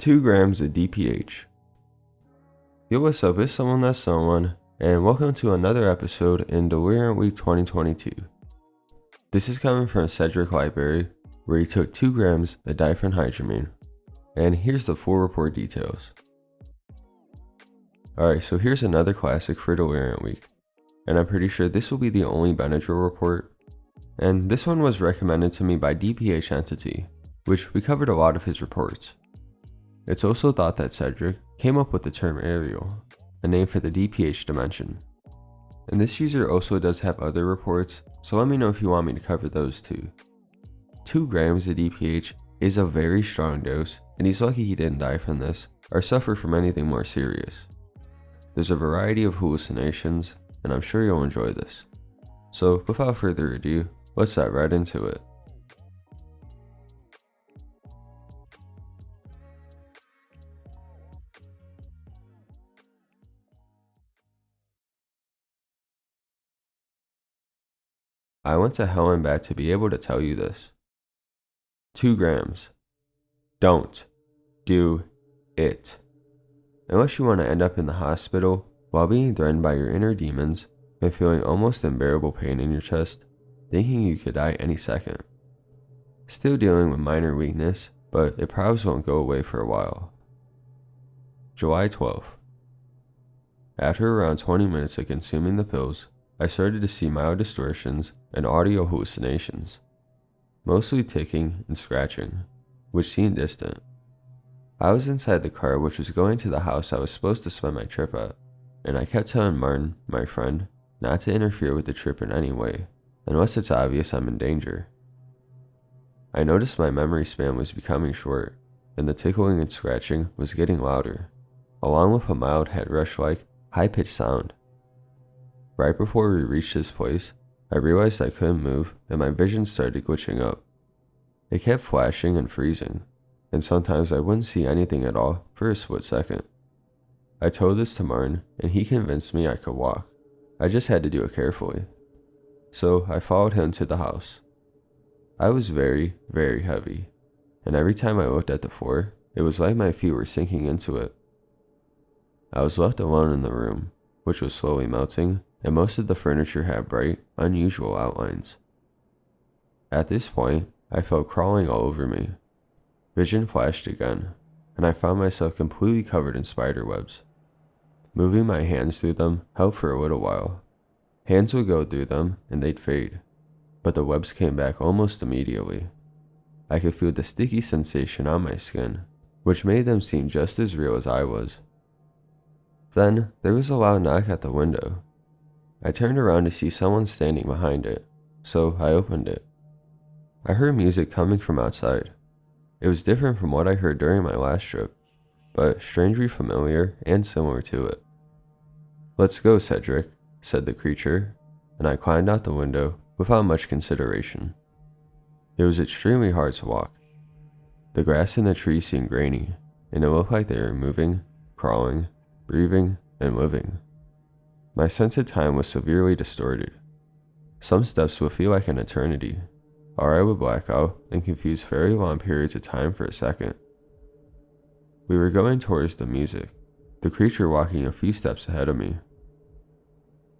2 grams of DPH. Yo, what's up? It's Someone That's Someone, and welcome to another episode in Deliriant Week 2022. This is coming from Cedric Lightbury, where he took 2 grams of Diphenhydramine, and here's the full report details. Alright, so here's another classic for Deliriant Week, and I'm pretty sure this will be the only Benadryl report, and this one was recommended to me by DPH entity, which we covered a lot of his reports. It's also thought that Cedric came up with the term Eiriel, a name for the DPH dimension. And this user also does have other reports, so let me know if you want me to cover those too. 2 grams of DPH is a very strong dose, and he's lucky he didn't die from this or suffer from anything more serious. There's a variety of hallucinations, and I'm sure you'll enjoy this. So without further ado, let's dive right into it. I went to hell and back to be able to tell you this. 2 grams. Don't do it. Unless you want to end up in the hospital while being threatened by your inner demons and feeling almost unbearable pain in your chest, thinking you could die any second. Still dealing with minor weakness, but it probably won't go away for a while. July 12th. After around 20 minutes of consuming the pills, I started to see mild distortions and audio hallucinations, mostly ticking and scratching, which seemed distant. I was inside the car which was going to the house I was supposed to spend my trip at, and I kept telling Martin, my friend, not to interfere with the trip in any way, unless it's obvious I'm in danger. I noticed my memory span was becoming short, and the tickling and scratching was getting louder, along with a mild head rush-like, high-pitched sound. Right before we reached this place, I realized I couldn't move and my vision started glitching up. It kept flashing and freezing, and sometimes I wouldn't see anything at all for a split second. I told this to Martin and he convinced me I could walk. I just had to do it carefully. So I followed him to the house. I was very, very heavy, and every time I looked at the floor, it was like my feet were sinking into it. I was left alone in the room, which was slowly melting, and most of the furniture had bright, unusual outlines. At this point, I felt crawling all over me. Vision flashed again, and I found myself completely covered in spider webs. Moving my hands through them helped for a little while. Hands would go through them and they'd fade, but the webs came back almost immediately. I could feel the sticky sensation on my skin, which made them seem just as real as I was. Then, there was a loud knock at the window. I turned around to see someone standing behind it, so I opened it. I heard music coming from outside. It was different from what I heard during my last trip, but strangely familiar and similar to it. "Let's go, Cedric," said the creature, and I climbed out the window without much consideration. It was extremely hard to walk. The grass in the trees seemed grainy, and it looked like they were moving, crawling, breathing, and living. My sense of time was severely distorted. Some steps would feel like an eternity, or I would black out and confuse very long periods of time for a second. We were going towards the music, the creature walking a few steps ahead of me.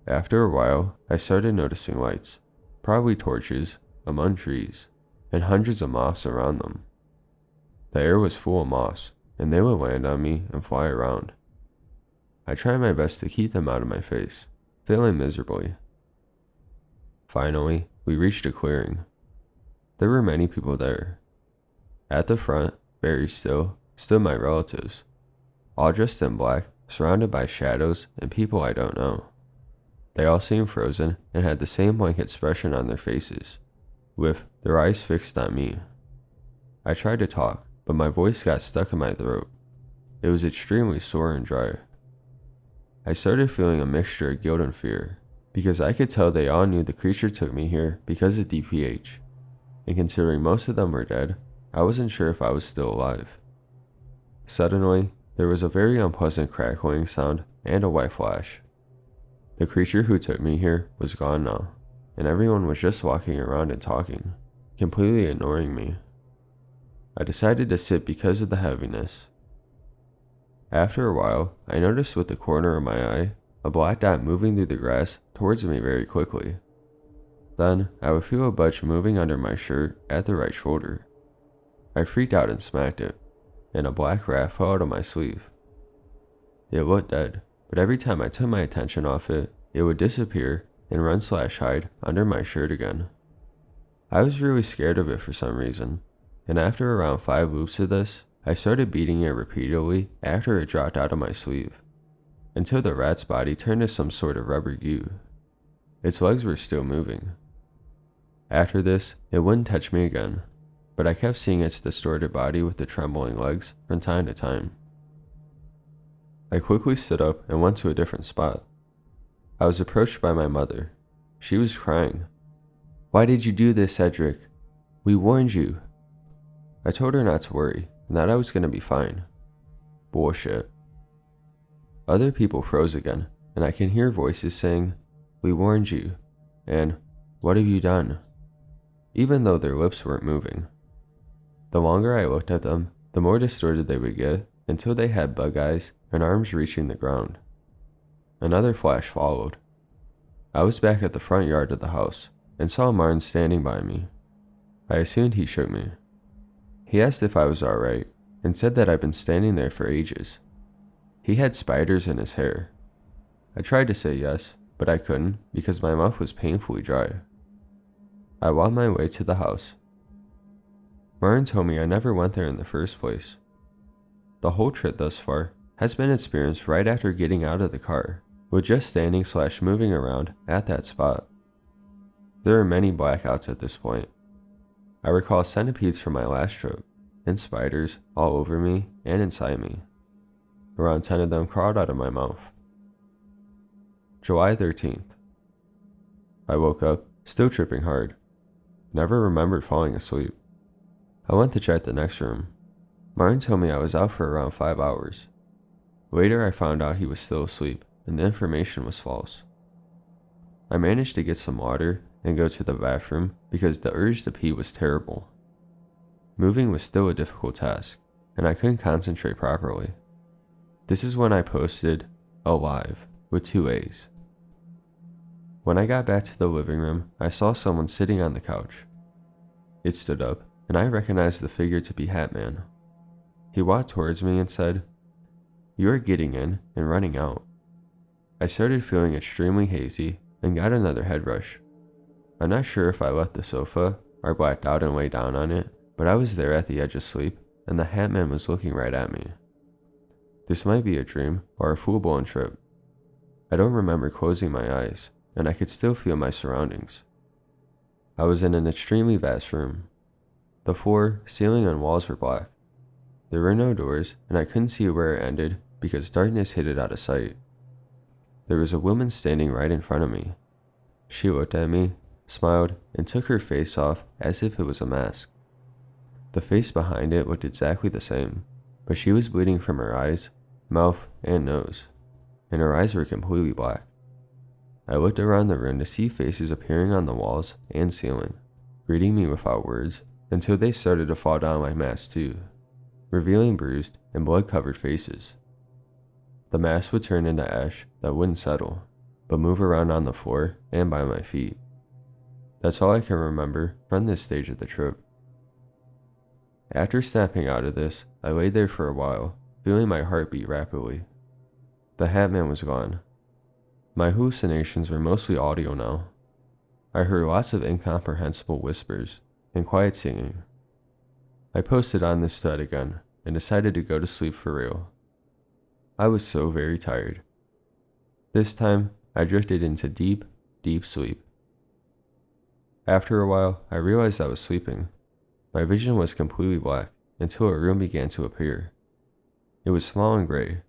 After a while, I started noticing lights, probably torches, among trees, and hundreds of moths around them. The air was full of moths, and they would land on me and fly around. I tried my best to keep them out of my face, failing miserably. Finally, we reached a clearing. There were many people there. At the front, very still, stood my relatives, all dressed in black, surrounded by shadows and people I don't know. They all seemed frozen and had the same blank expression on their faces, with their eyes fixed on me. I tried to talk, but my voice got stuck in my throat. It was extremely sore and dry. I started feeling a mixture of guilt and fear, because I could tell they all knew the creature took me here because of DPH, and considering most of them were dead, I wasn't sure if I was still alive. Suddenly, there was a very unpleasant crackling sound and a white flash. The creature who took me here was gone now, and everyone was just walking around and talking, completely ignoring me. I decided to sit because of the heaviness, After a while, I noticed with the corner of my eye, a black dot moving through the grass towards me very quickly. Then, I would feel a budge moving under my shirt at the right shoulder. I freaked out and smacked it, and a black rat fell out of my sleeve. It looked dead, but every time I took my attention off it, it would disappear and run/hide under my shirt again. I was really scared of it for some reason, and after around 5 loops of this, I started beating it repeatedly after it dropped out of my sleeve, until the rat's body turned to some sort of rubber goo. Its legs were still moving. After this, it wouldn't touch me again, but I kept seeing its distorted body with the trembling legs from time to time. I quickly stood up and went to a different spot. I was approached by my mother. She was crying. "Why did you do this, Cedric? We warned you." I told her not to worry and that I was going to be fine. Bullshit. Other people froze again, and I can hear voices saying, "We warned you," and "What have you done?" even though their lips weren't moving. The longer I looked at them, the more distorted they would get until they had bug eyes and arms reaching the ground. Another flash followed. I was back at the front yard of the house and saw Martin standing by me. I assumed he shook me. He asked if I was alright and said that I'd been standing there for ages. He had spiders in his hair. I tried to say yes, but I couldn't because my mouth was painfully dry. I walked my way to the house. Martin told me I never went there in the first place. The whole trip thus far has been experienced right after getting out of the car, with just standing/moving around at that spot. There are many blackouts at this point. I recall centipedes from my last trip, and spiders all over me and inside me. Around 10 of them crawled out of my mouth. July 13th. I woke up, still tripping hard. Never remembered falling asleep. I went to check the next room. Martin told me I was out for around 5 hours. Later I found out he was still asleep, and the information was false. I managed to get some water and go to the bathroom because the urge to pee was terrible. Moving was still a difficult task, and I couldn't concentrate properly. This is when I posted "alive" with 2 A's. When I got back to the living room, I saw someone sitting on the couch. It stood up, and I recognized the figure to be Hatman. He walked towards me and said, "You are getting in and running out." I started feeling extremely hazy and got another head rush. I'm not sure if I left the sofa or blacked out and lay down on it, but I was there at the edge of sleep, and the Hatman was looking right at me. This might be a dream or a full-blown trip. I don't remember closing my eyes, and I could still feel my surroundings. I was in an extremely vast room. The floor, ceiling, and walls were black. There were no doors, and I couldn't see where it ended because darkness hid it out of sight. There was a woman standing right in front of me. She looked at me, smiled, and took her face off as if it was a mask. The face behind it looked exactly the same, but she was bleeding from her eyes, mouth, and nose, and her eyes were completely black. I looked around the room to see faces appearing on the walls and ceiling, greeting me without words until they started to fall down like masks too, revealing bruised and blood-covered faces. The mask would turn into ash that wouldn't settle, but move around on the floor and by my feet. That's all I can remember from this stage of the trip. After snapping out of this, I lay there for a while, feeling my heart beat rapidly. The Hatman was gone. My hallucinations were mostly audio now. I heard lots of incomprehensible whispers and quiet singing. I posted on this thread again and decided to go to sleep for real. I was so very tired. This time, I drifted into deep, deep sleep. After a while, I realized I was sleeping. My vision was completely black until a room began to appear. It was small and gray,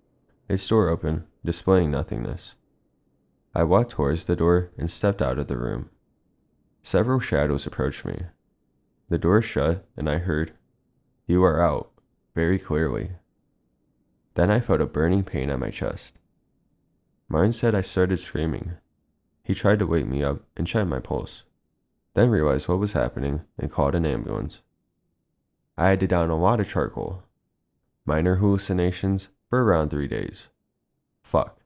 its door open, displaying nothingness. I walked towards the door and stepped out of the room. Several shadows approached me. The door shut and I heard, "You are out," very clearly. Then I felt a burning pain at my chest. Martin said I started screaming. He tried to wake me up and check my pulse, then realized what was happening and called an ambulance. I had to down a lot of charcoal. Minor hallucinations, for around 3 days. Fuck.